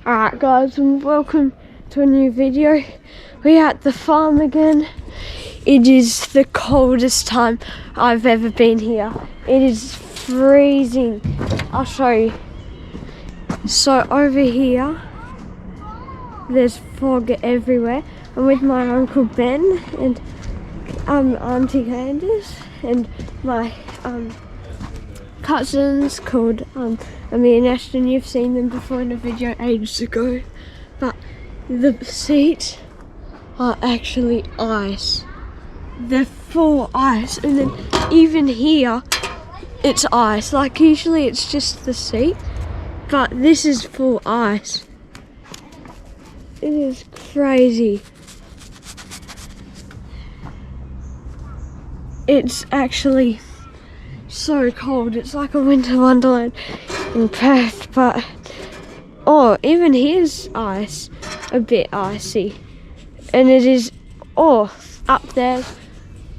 Alright guys, and welcome to a new video. We're at the farm again. It is the coldest time I've ever been here. It is freezing. I'll show you. So over here, there's fog everywhere. I'm with my Uncle Ben and Auntie Candace and my cousins called Amir and Ashton. You've seen them before in a video ages ago, but the seats are actually ice. They're full ice, and then even here it's ice. Like usually it's just the seat, but this is full ice. It is crazy. It's actually so cold. It's like a winter wonderland in Perth, but even here's ice, a bit icy, and it is up there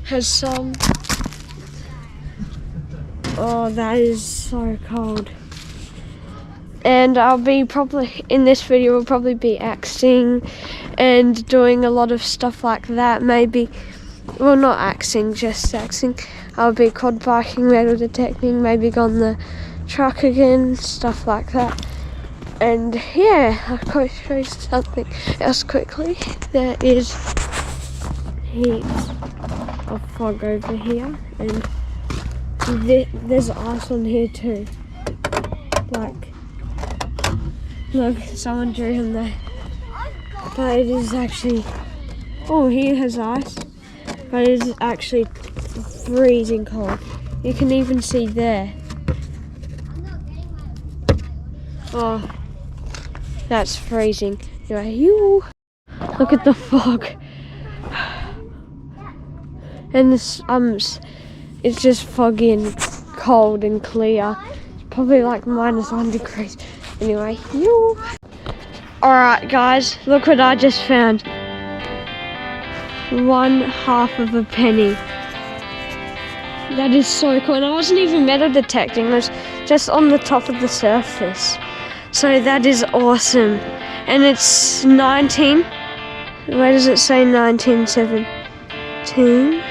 has some. That is so cold. And I'll be probably in this video. We'll probably be axing and doing a lot of stuff like that. Maybe. Well, not axing, just axing. I'll be quad biking, metal detecting, maybe go on the truck again, stuff like that. And yeah, I'll show you something else quickly. There is heaps of fog over here, and there's ice on here too. Like, look, someone drew him there. But it is actually, here has ice. But it is actually freezing cold. You can even see there. That's freezing. Anyway, look at the fog. And this it's just foggy and cold and clear. It's probably like -1 degrees. Anyway, Alright guys, look what I just found. 1/2 of a penny. That is so cool, and I wasn't even metal detecting, it was just on the top of the surface. So that is awesome. And it's 19, where does it say 1917?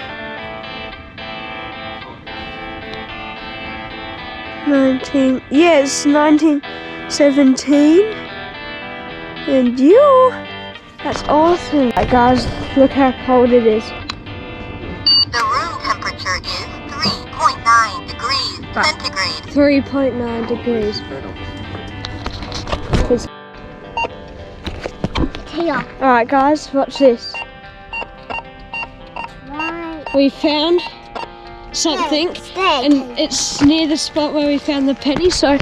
19, yes, 1917. And that's awesome. Right, guys, look how cold it is. The room temperature is 3.9 degrees centigrade. 3.9 degrees. Alright guys, watch this. Right. We found something, and it's near the spot where we found the penny, so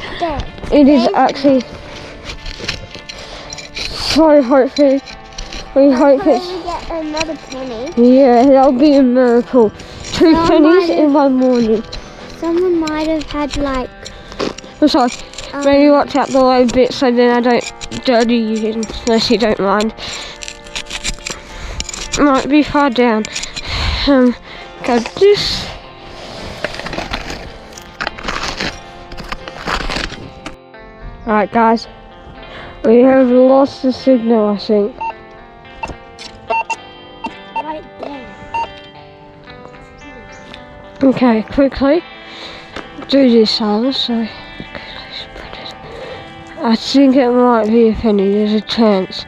it is actually so hopefully. We hope it's. Get another penny. Yeah, that'll be a miracle. 2 pennies in 1 morning. Someone might have had like. I'm sorry. Maybe watch out the low bit so then I don't dirty you unless you don't mind. Might be far down. Go this. Alright guys. We have lost the signal, I think. Right there. Okay, quickly do this other, so quickly spread it. I think it might be a penny, there's a chance.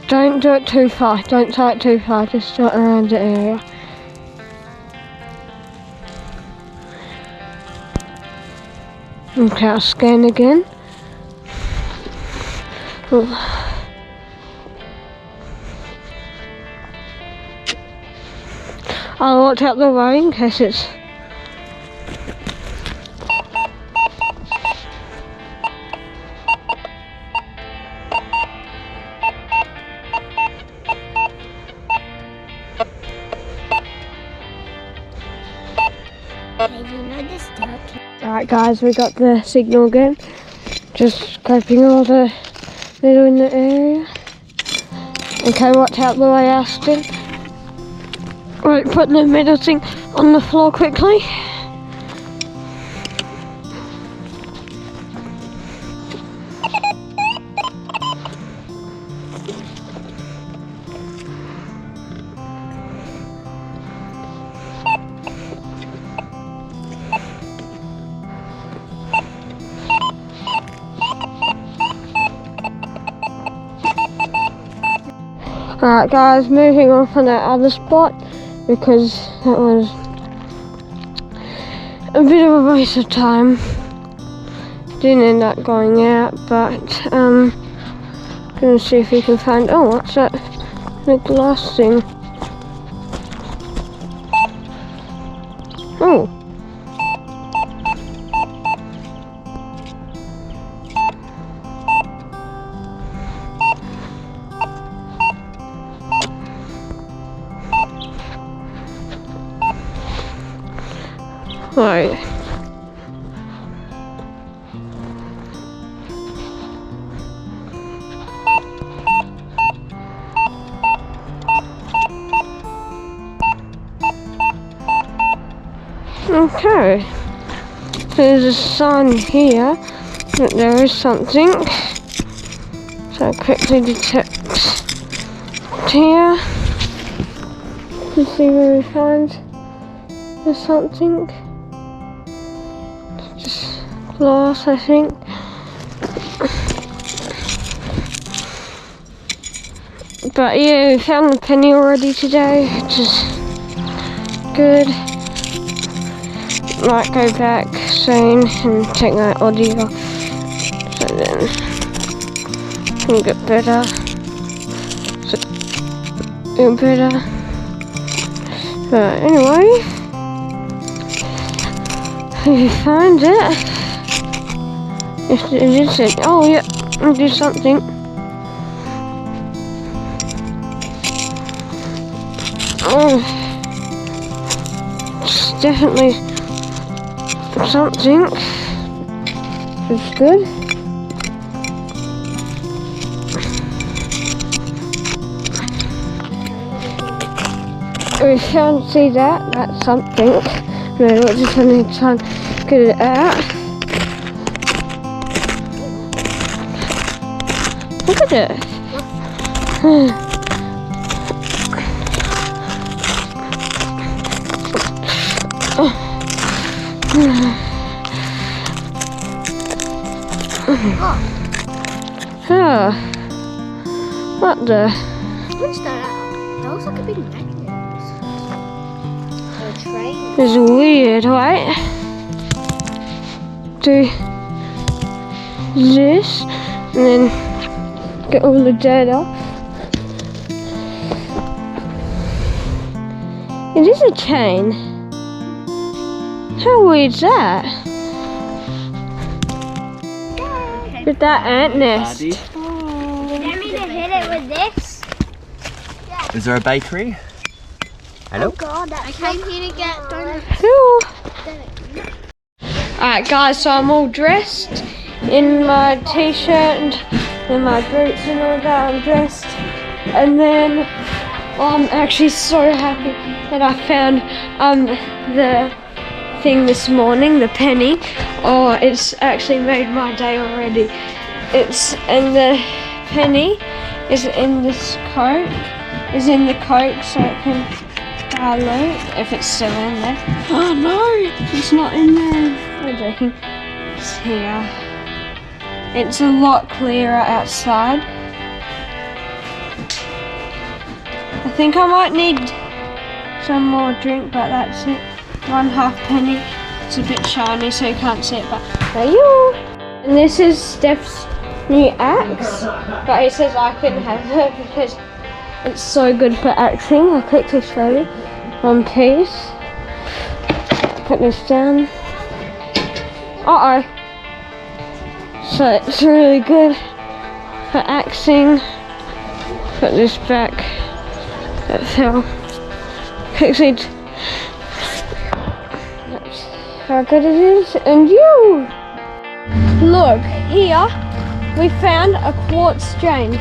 Don't do it too far, don't tie it too far, just do it around the area. Okay, I'll scan again. I'll watch out the way in case it's... Alright guys, we got the signal again. Just scraping all the metal in the area. Okay, watch out the way, Ashton. Right, put the metal thing on the floor quickly. Alright guys, moving on from that other spot because that was a bit of a waste of time. Didn't end up going out, but gonna see if we can find, oh, what's that? The glass thing. Oh. Right. Okay. There's a sign here that there is something. So I quickly detect here to see where we find there's something. Just glass, I think. But yeah, we found the penny already today, which is good. Might go back soon and take my audio, so then can get better. So get better. But anyway, if you find it, if it is it, oh yeah, I'll do something. Oh, it's definitely something. It's good. We can't see that. That's something. No, we're just going to try and get it out. Look at it. Huh. What the? What's that? That looks like a big magnet. Or a train. It's weird, right? Do this and then get all the dirt off. It is a chain. How weird is that? With that ant nest. You want me to hit it with this? Is there a bakery? Hello? Oh god, I came here to get donuts. Cool. Alright guys, so I'm all dressed in my t-shirt and my boots and all that. I'm dressed. And then I'm actually so happy that I found the thing this morning, the penny. Oh, it's actually made my day already. And the penny is in this Coke, so it can dilute if it's still in there. Oh no, it's not in there. I'm joking. It's here. It's a lot clearer outside. I think I might need some more drink, but that's it. 1/2 penny. It's a bit shiny, so you can't see it, but there you are. And this is Steph's new axe, but he says I can have it because it's so good for axing. I'll quickly show you. One piece. Put this down. Uh-oh. So it's really good for axing. Put this back. That fell. Quickly. That's how good it is. And you! Look, here we found a quartz drain.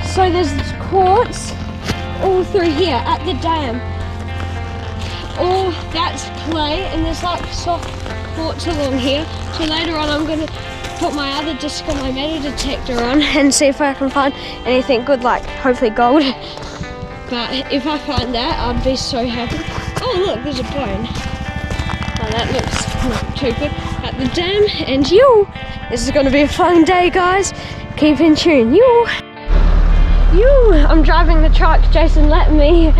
So there's quartz all through here at the dam. All that's clay and there's like soft quartz along here. So later on I'm going to put my other disc on my metal detector on and see if I can find anything good, like hopefully gold. But if I find that, I'd be so happy. Oh look, there's a bone. Oh, that looks not too good. At the dam, and you! This is going to be a fun day, guys. Keep in tune, you! I'm driving the truck. Jason let me.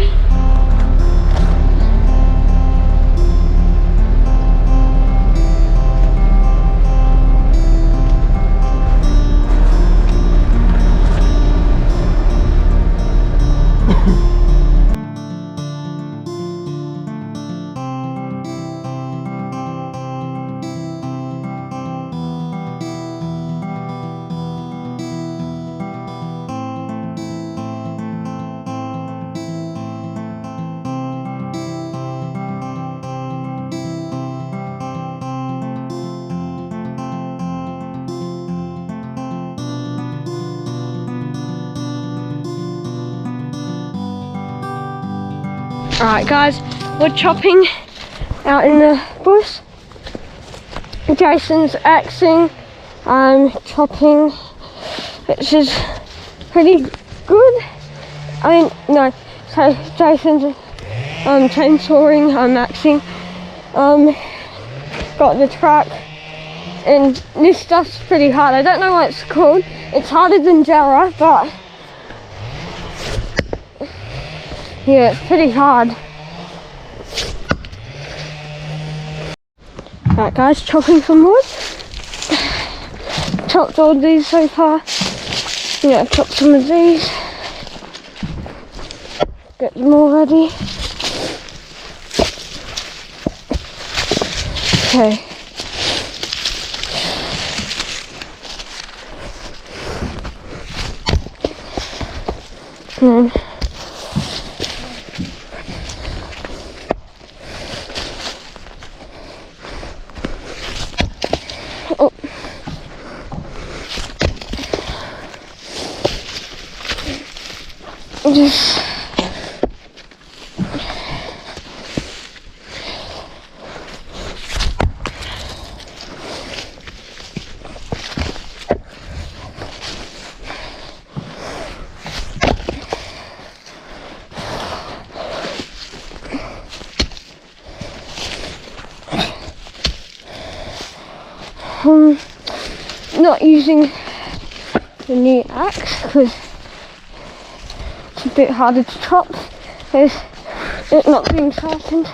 Alright guys, we're chopping out in the bush. Jason's axing, I'm chopping, which is pretty good. I mean, no, so Jason's chainsawing, I'm axing. Got the truck, and this stuff's pretty hard. I don't know what it's called. It's harder than Jera, but yeah, it's pretty hard. Right guys, chopping some wood. Chopped all these so far. Yeah, I've chopped some of these. Get them all ready. Okay. And then just not using the new axe because it's a bit harder to chop with it not being sharpened.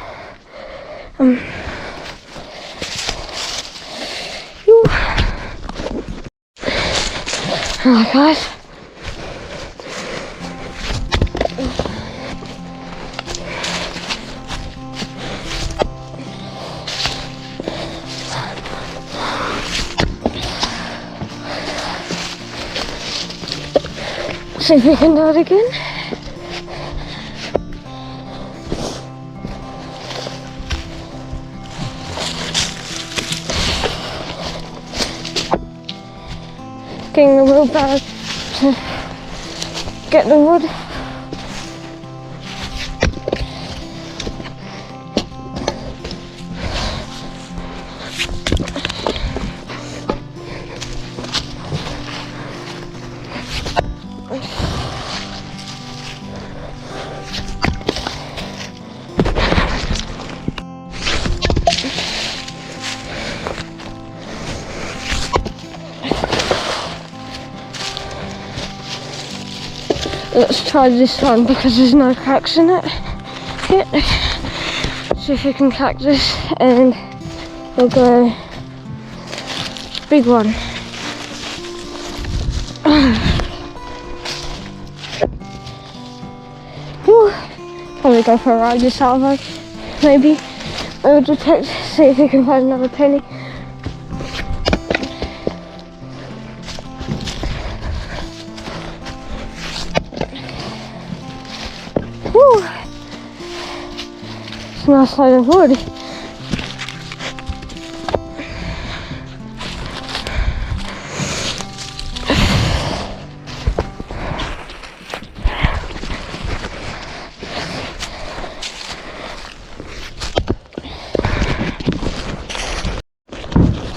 Alright guys. See if we can do it again. Getting the wheelbarrow to get the wood. Let's try this one because there's no cracks in it yet. See if we can crack this and we'll go big one. Whew. Probably go for a ride this salvo. Maybe we'll detect, see if we can find another penny. Whew. It's a nice load of wood.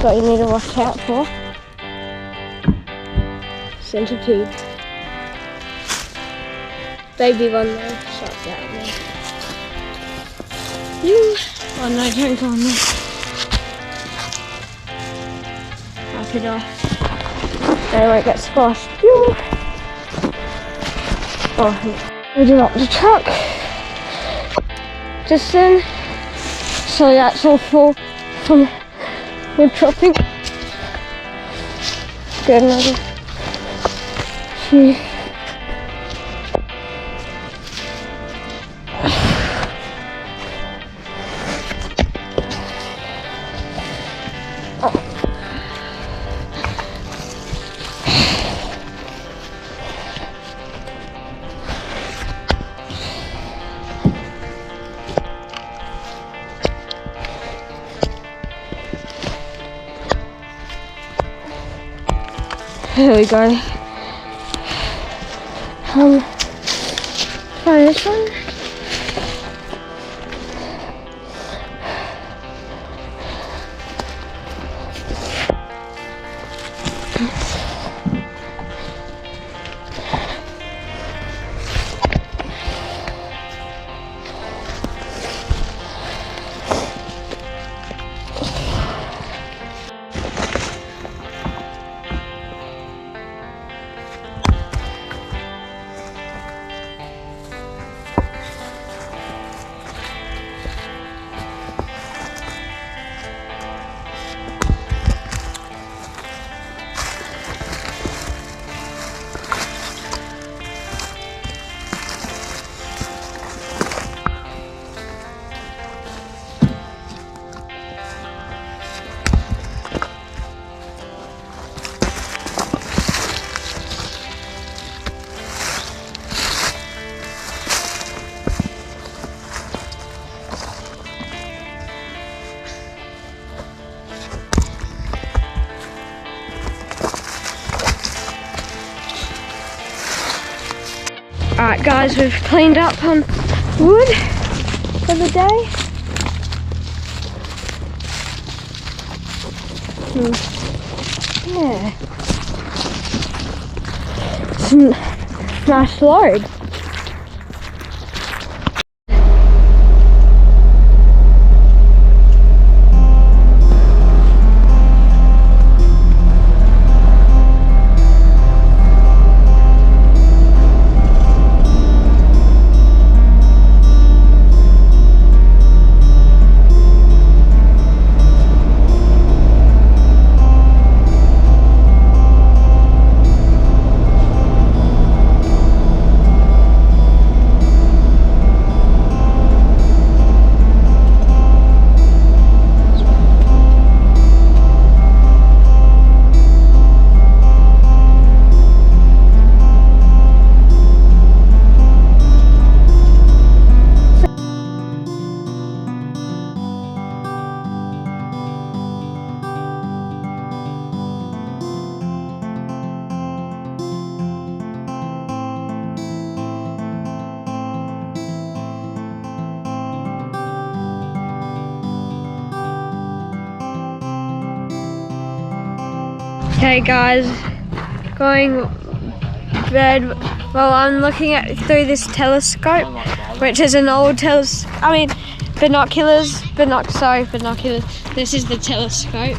What you need to watch out for. Centipede. Baby one though, shut down there. Oh no, don't go on there. Wipe it off. They won't get squashed. Oh, we do up the truck. Just then. So that's all full from wood chopping. Get another few. Here we go. Try this one. Alright guys, we've cleaned up on wood for the day. Yeah. It's a nice load. Okay guys, going to bed. Well, I'm looking at through this telescope, which is an old binoculars. Binoculars. This is the telescope.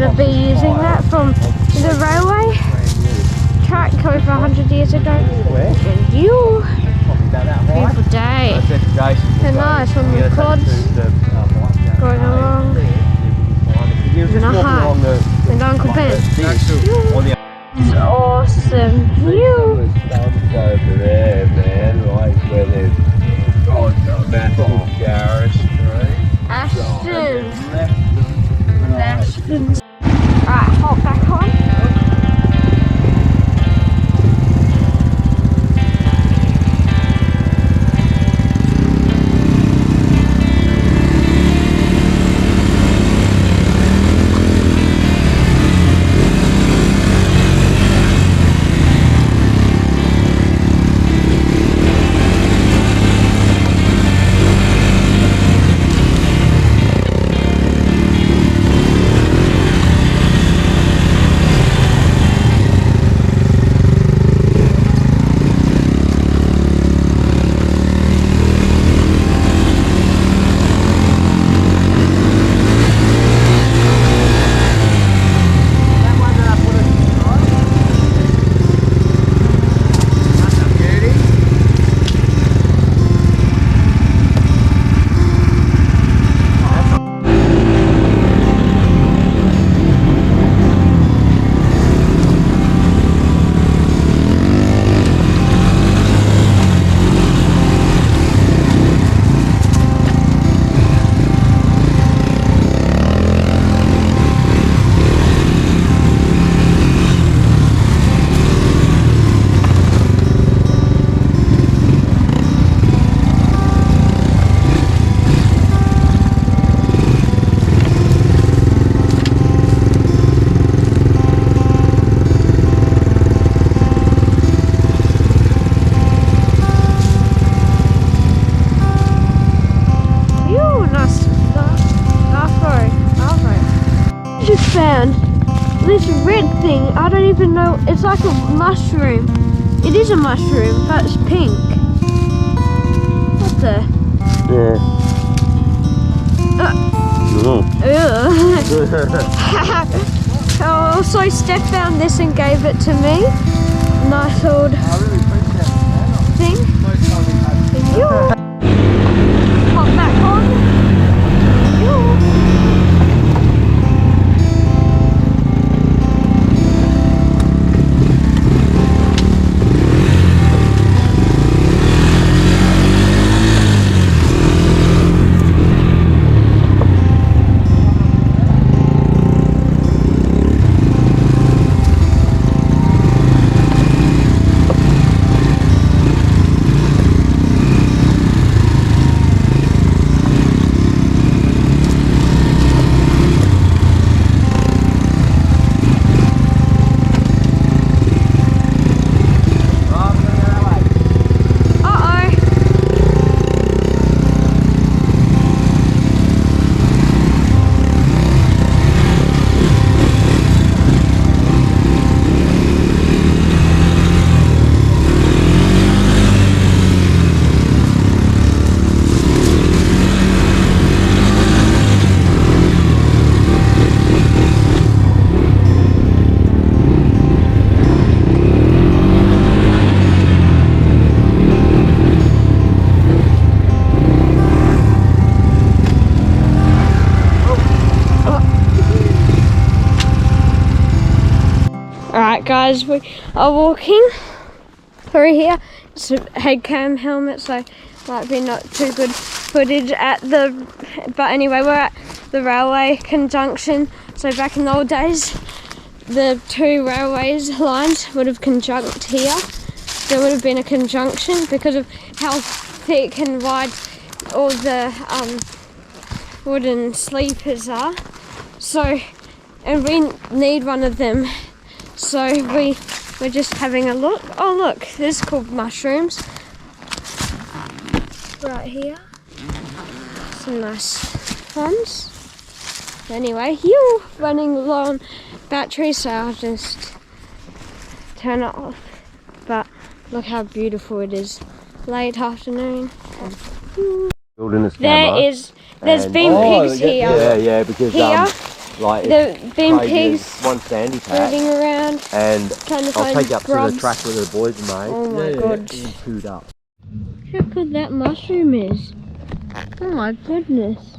to be using that from the railway track over 100 years ago. And you, beautiful day. And nice on the quads, going along. Having a hike with Uncle Ben. It's awesome view. Over there, man, right where there's massive garage. Ashton's. Alright, hop back on. Found this red thing. I don't even know. It's like a mushroom. It is a mushroom, but it's pink. What the? Yeah. Also, Steph found this and gave it to me. Nice old thing. Thank you. Pop back on. Alright guys, we are walking through here. It's a head cam helmet, so might be not too good footage at the, but anyway, we're at the railway conjunction. So back in the old days, the two railways lines would have conjunct here. There would have been a conjunction because of how thick and wide all the wooden sleepers are. So, and we need one of them. So we're just having a look. Oh look, this is called mushrooms. Right here. Some nice ones. Anyway, you're running low on battery, so I'll just turn it off. But look how beautiful it is. Late afternoon. Building this There's been pigs here. Yeah, because Here, Like, There been maybe pigs one sandy patch, moving around, and trying to I'll find take you up to the grubs. track where the boys are made. Oh my god. All chewed up. How good that mushroom is. Oh my goodness.